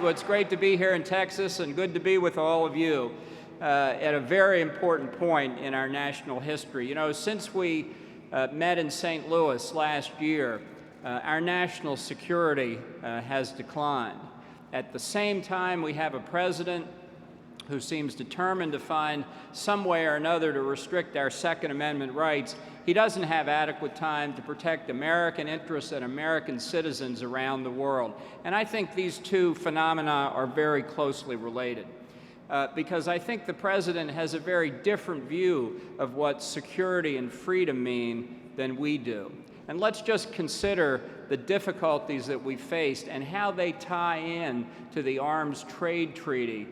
Well, it's great to be here in Texas and good to be with all of you at a very important point in our national history. You know, since we met in St. Louis last year, our national security has declined. At the same time, we have a president who seems determined to find some way or another to restrict our Second Amendment rights. He doesn't have adequate time to protect American interests and American citizens around the world. And I think these two phenomena are very closely related. Because I think the president has a very different view of what security and freedom mean than we do. And let's just consider the difficulties that we faced and how they tie in to the arms trade treaty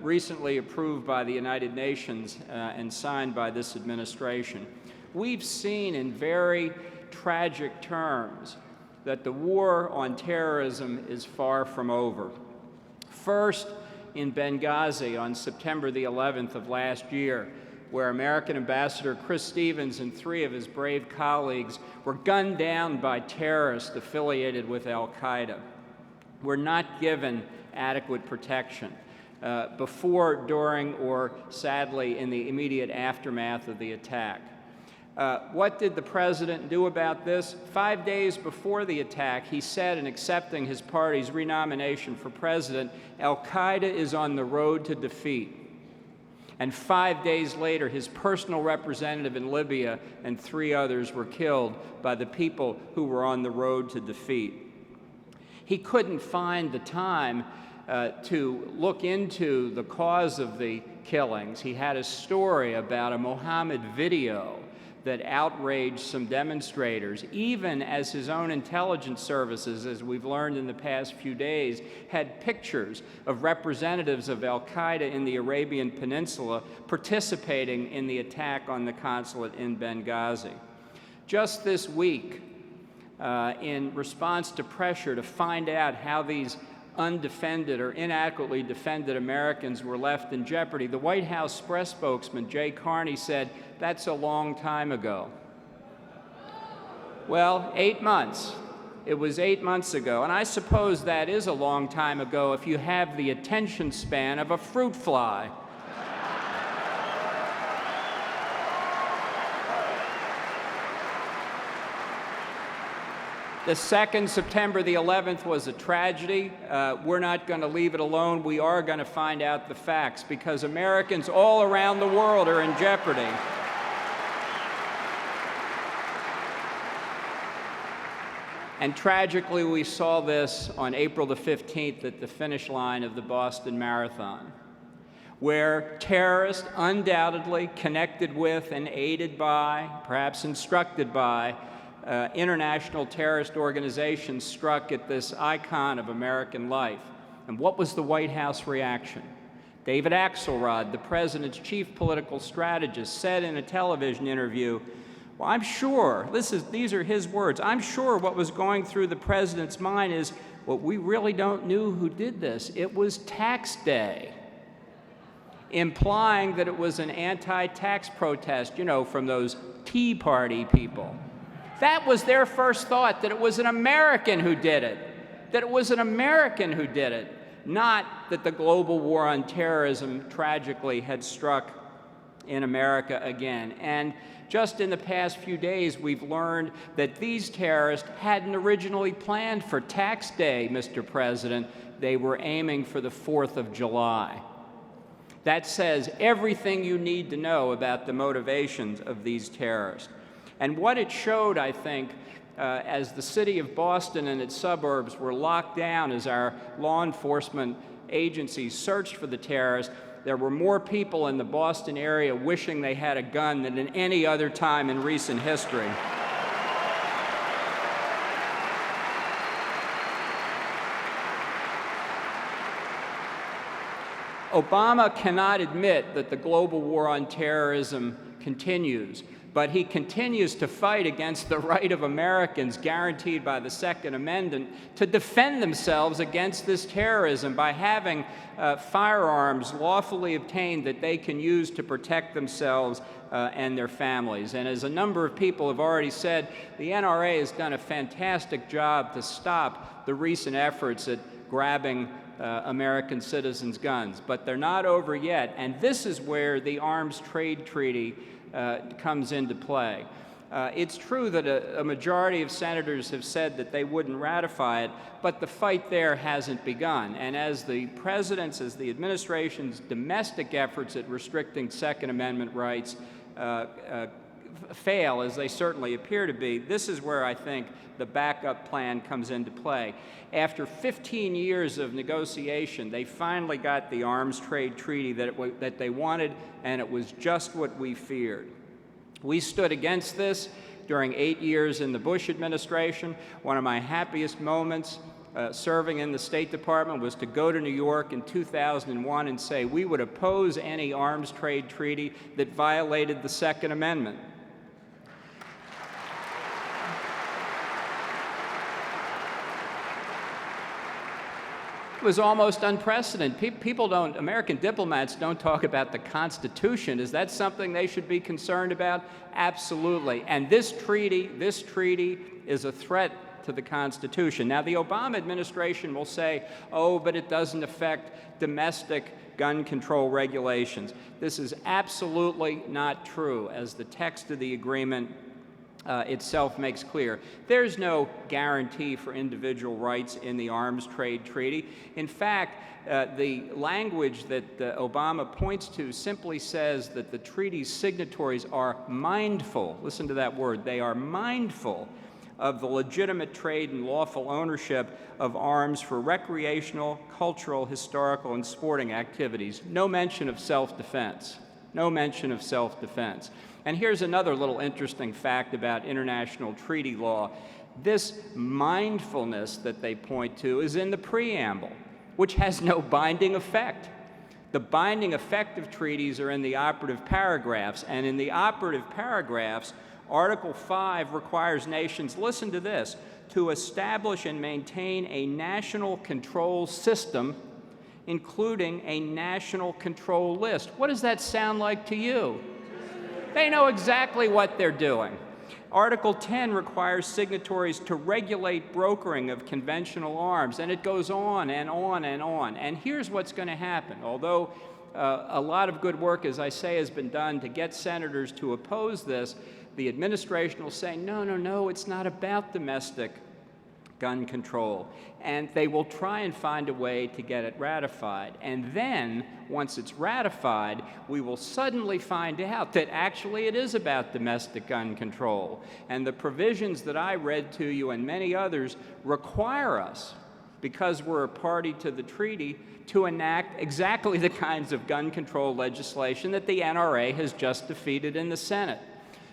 recently approved by the United Nations and signed by this administration. We've seen in very tragic terms that the war on terrorism is far from over. First, in Benghazi on September the 11th of last year, where American Ambassador Chris Stevens and 3 of his brave colleagues were gunned down by terrorists affiliated with Al-Qaeda. Were not given adequate protection before, during, or sadly in the immediate aftermath of the attack. What did the president do about this? 5 days before the attack, he said in accepting his party's renomination for president, Al-Qaeda is on the road to defeat. And 5 days later, his personal representative in Libya and 3 others were killed by the people who were on the road to defeat. He couldn't find the time to look into the cause of the killings. He had a story about a Mohammed video that outraged some demonstrators, even as his own intelligence services, as we've learned in the past few days, had pictures of representatives of Al-Qaeda in the Arabian Peninsula participating in the attack on the consulate in Benghazi. Just this week, in response to pressure to find out how these undefended or inadequately defended Americans were left in jeopardy, the White House press spokesman, Jay Carney, said, "That's a long time ago." Well, 8 months. It was 8 months ago, and I suppose that is a long time ago if you have the attention span of a fruit fly. The second, September the 11th, was a tragedy. We're not going to leave it alone. We are going to find out the facts because Americans all around the world are in jeopardy. And tragically, we saw this on April the 15th at the finish line of the Boston Marathon, where terrorists, undoubtedly connected with and aided by, perhaps instructed by, international terrorist organizations struck at this icon of American life. And what was the White House reaction? David Axelrod, the president's chief political strategist, said in a television interview, "Well, I'm sure," these are his words, "I'm sure what was going through the president's mind is, well, we really don't know who did this. It was tax day," implying that it was an anti-tax protest, you know, from those Tea Party people. That was their first thought, that it was an American who did it, not that the global war on terrorism tragically had struck in America again. And just in the past few days, we've learned that these terrorists hadn't originally planned for tax day, Mr. President. They were aiming for the 4th of July. That says everything you need to know about the motivations of these terrorists. And what it showed, I think, as the city of Boston and its suburbs were locked down as our law enforcement agencies searched for the terrorists, there were more people in the Boston area wishing they had a gun than in any other time in recent history. Obama cannot admit that the global war on terrorism continues, but he continues to fight against the right of Americans guaranteed by the Second Amendment to defend themselves against this terrorism by having firearms lawfully obtained that they can use to protect themselves and their families. And as a number of people have already said, the NRA has done a fantastic job to stop the recent efforts at grabbing American citizens' guns. But they're not over yet, and this is where the Arms Trade Treaty comes into play. It's true that a majority of senators have said that they wouldn't ratify it, but the fight there hasn't begun. And as the president's, as the administration's domestic efforts at restricting Second Amendment rights fail, as they certainly appear to be, this is where I think the backup plan comes into play. After 15 years of negotiation, they finally got the Arms Trade Treaty that they wanted, and it was just what we feared. We stood against this during 8 years in the Bush administration. One of my happiest moments serving in the State Department was to go to New York in 2001 and say we would oppose any arms trade treaty that violated the Second Amendment. It was almost unprecedented. American diplomats don't talk about the Constitution. Is that something they should be concerned about? Absolutely. And this treaty is a threat to the Constitution. Now, the Obama administration will say, oh, but it doesn't affect domestic gun control regulations. This is absolutely not true, as the text of the agreement itself makes clear. There's no guarantee for individual rights in the Arms Trade Treaty. In fact, the language that Obama points to simply says that the treaty's signatories are mindful, listen to that word, they are mindful of the legitimate trade and lawful ownership of arms for recreational, cultural, historical, and sporting activities. No mention of self-defense. No mention of self-defense. And here's another little interesting fact about international treaty law. This mindfulness that they point to is in the preamble, which has no binding effect. The binding effect of treaties are in the operative paragraphs, and in the operative paragraphs, Article 5 requires nations, listen to this, to establish and maintain a national control system, including a national control list. What does that sound like to you? They know exactly what they're doing. Article 10 requires signatories to regulate brokering of conventional arms, and it goes on and on and on. And here's what's going to happen. Although a lot of good work, as I say, has been done to get senators to oppose this, the administration will say, no, it's not about domestic gun control. And they will try and find a way to get it ratified. And then, once it's ratified, we will suddenly find out that actually it is about domestic gun control. And the provisions that I read to you and many others require us, because we're a party to the treaty, to enact exactly the kinds of gun control legislation that the NRA has just defeated in the Senate.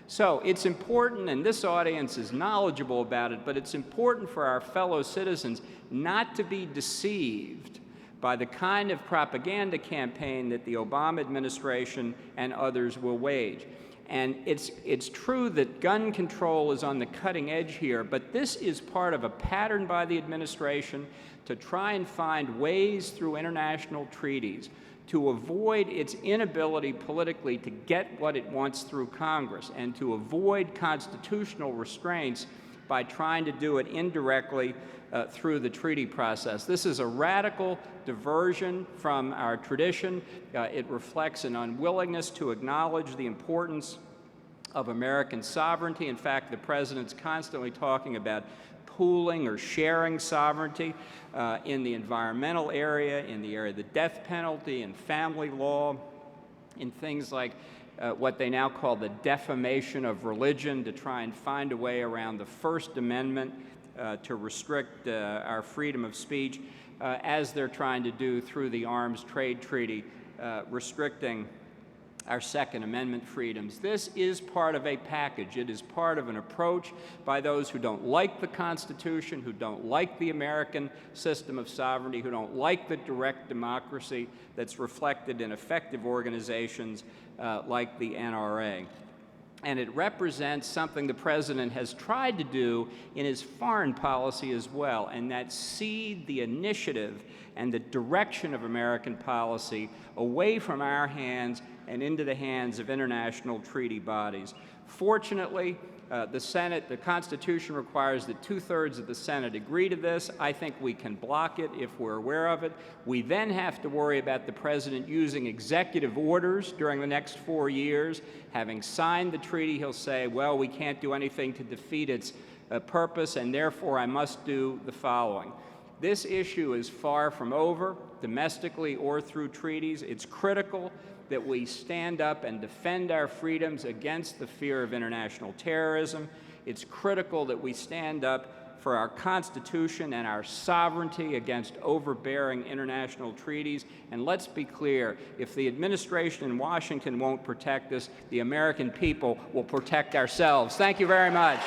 So it's important, and this audience is knowledgeable about it, but it's important for our fellow citizens not to be deceived by the kind of propaganda campaign that the Obama administration and others will wage. And it's true that gun control is on the cutting edge here, but this is part of a pattern by the administration to try and find ways through international treaties to avoid its inability politically to get what it wants through Congress, and to avoid constitutional restraints by trying to do it indirectly through the treaty process. This is a radical diversion from our tradition. It reflects an unwillingness to acknowledge the importance of American sovereignty. In fact, the president's constantly talking about pooling or sharing sovereignty in the environmental area, in the area of the death penalty, in family law, in things like what they now call the defamation of religion, to try and find a way around the First Amendment to restrict our freedom of speech, as they're trying to do through the Arms Trade Treaty, restricting our Second Amendment freedoms. This is part of a package. It is part of an approach by those who don't like the Constitution, who don't like the American system of sovereignty, who don't like the direct democracy that's reflected in effective organizations like the NRA. And it represents something the president has tried to do in his foreign policy as well, and that's cede the initiative and the direction of American policy away from our hands and into the hands of international treaty bodies. Fortunately, the Senate, the Constitution requires that 2/3 of the Senate agree to this. I think we can block it if we're aware of it. We then have to worry about the President using executive orders during the next 4 years. Having signed the treaty, he'll say, well, we can't do anything to defeat its purpose, and therefore I must do the following. This issue is far from over, domestically or through treaties. It's critical that we stand up and defend our freedoms against the fear of international terrorism. It's critical that we stand up for our Constitution and our sovereignty against overbearing international treaties. And let's be clear, if the administration in Washington won't protect us, the American people will protect ourselves. Thank you very much.